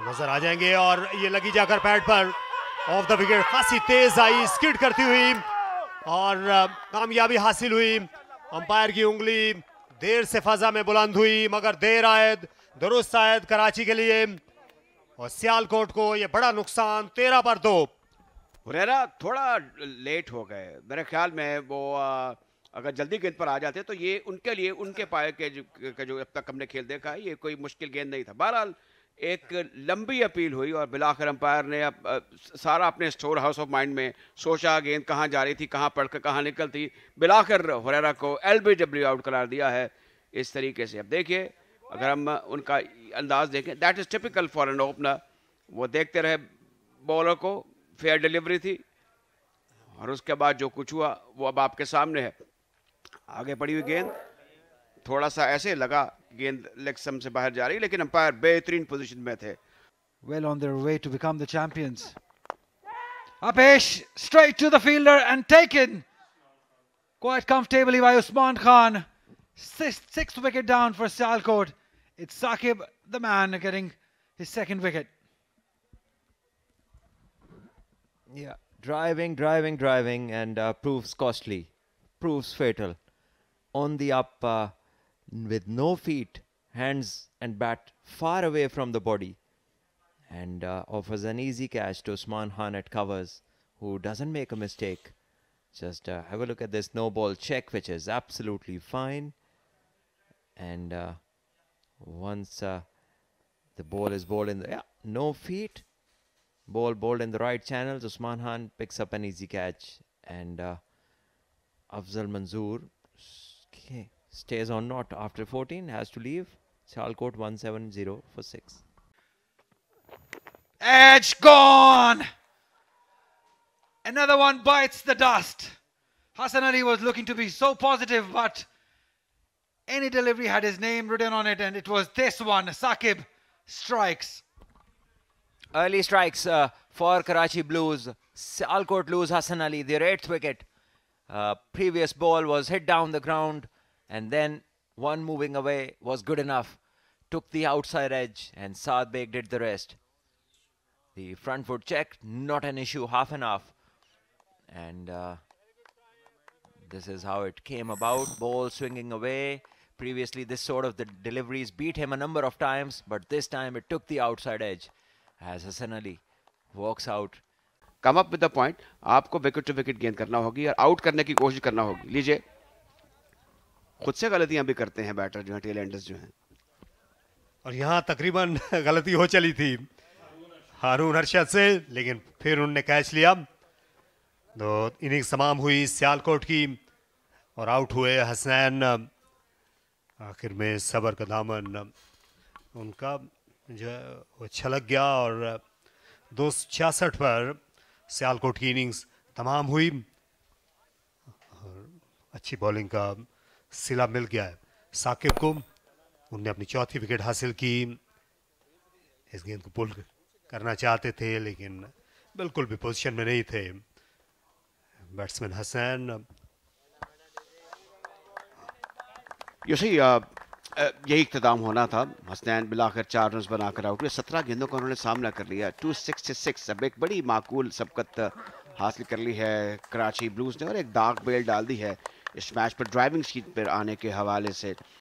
नजर आ जाएंगे और ये लगी जाकर पैड पर, ऑफ द विकेट खासी तेज आई, स्किड करती हुई और कामयाबी हासिल हुई। अंपायर की उंगली देर से फजा में बुलंद हुई, मगर देर आयद दुरुस्त आयद कराची के लिए, और सियालकोट को ये बड़ा नुकसान 13 पर 2। हुरैरा थोड़ा लेट हो गए मेरे ख्याल में, वो अगर जल्दी गेंद पर आ जाते तो ये उनके लिए, उनके पाए के जो अब तक हमने खेल देखा है, ये कोई मुश्किल गेंद नहीं था। बहरहाल एक लंबी अपील हुई और बिलाखिर अंपायर ने सारा अपने स्टोर हाउस ऑफ माइंड में सोचा गेंद कहाँ जा रही थी, कहाँ पड़कर कहाँ निकलती, बिलाखिर हुरैरा को LBW आउट करार दिया है इस तरीके से। अब देखिए अगर हम उनका अंदाज देखें, that is typical for an opener. वो देखते रहे बॉलर को, फेयर डिलीवरी थी और उसके बाद जो कुछ हुआ वो अब आपके सामने है। आगे पड़ी हुई गेंद, थोड़ा सा ऐसे लगा गेंद लेग स्टंप से बाहर जा रही, लेकिन अंपायर बेहतरीन पोजीशन में थे। Well on their way to become the champions. Apesh straight to the fielder and taken quite comfortably by Usman Khan. Sixth wicket down for Sialkot. It's Saqib, the man, getting his second wicket. Yeah, driving, and proves costly, proves fatal. On the up, with no feet, hands and bat far away from the body, and offers an easy catch to Usman Khan at covers, who doesn't make a mistake. Just have a look at this no ball check, which is absolutely fine. And once the ball is bowled in the no feet, ball bowled in the right channels, Usman Khan picks up an easy catch, and Afzal Manzoor stays on not after 14, has to leave. Sialkot 170 for 6. Edge gone! Another one bites the dust. Hassan Ali was looking to be so positive, but any delivery had his name written on it, and it was this one. Saqib strikes. Early strikes for Karachi Blues. Sialkot lose Hassan Ali, their 8th wicket. Previous ball was hit down the ground, and then one moving away was good enough. Took the outside edge, and Saad Beg did the rest. The front foot check, not an issue, half and half. And this is how it came about. Ball swinging away. Previously, this sort of the deliveries beat him a number of times, but this time it took the outside edge as Hassan Ali walks out. Come up with the point. आपको wicket to wicket गेंद करना होगी और out करने की कोशिश करना होगी। लीजिए, खुद से गलतियां भी करते हैं बैटर जो हैं, टेल एंडर्स जो हैं, और यहाँ तकरीबन गलती हो चली थी हारून अरशद से, लेकिन फिर उन्होंने कैच लिया। तो इनिंग्स तमाम हुई सियालकोट की और आउट हुए हसनैन। आखिर में सबर का दामन उनका जो है वो छलक गया और 266 पर सियालकोट की इनिंग्स तमाम हुई और अच्छी बॉलिंग का सिला मिल गया है साकिब को। उनने अपनी 4थी विकेट हासिल की। इस गेंद को पुल करना चाहते थे, लेकिन बिल्कुल भी पोजीशन में नहीं थे बैट्समैन हसन। यही इख्तिताम होना था। हसनैन बिलाखिर 4 रन बनाकर आउट हुए। 17 गेंदों का उन्होंने सामना कर लिया। 266, अब एक बड़ी माकूल सबकत हासिल कर ली है कराची ब्लूज ने और एक दाग बेल डाल दी है इस मैच पर ड्राइविंग सीट पर आने के हवाले से।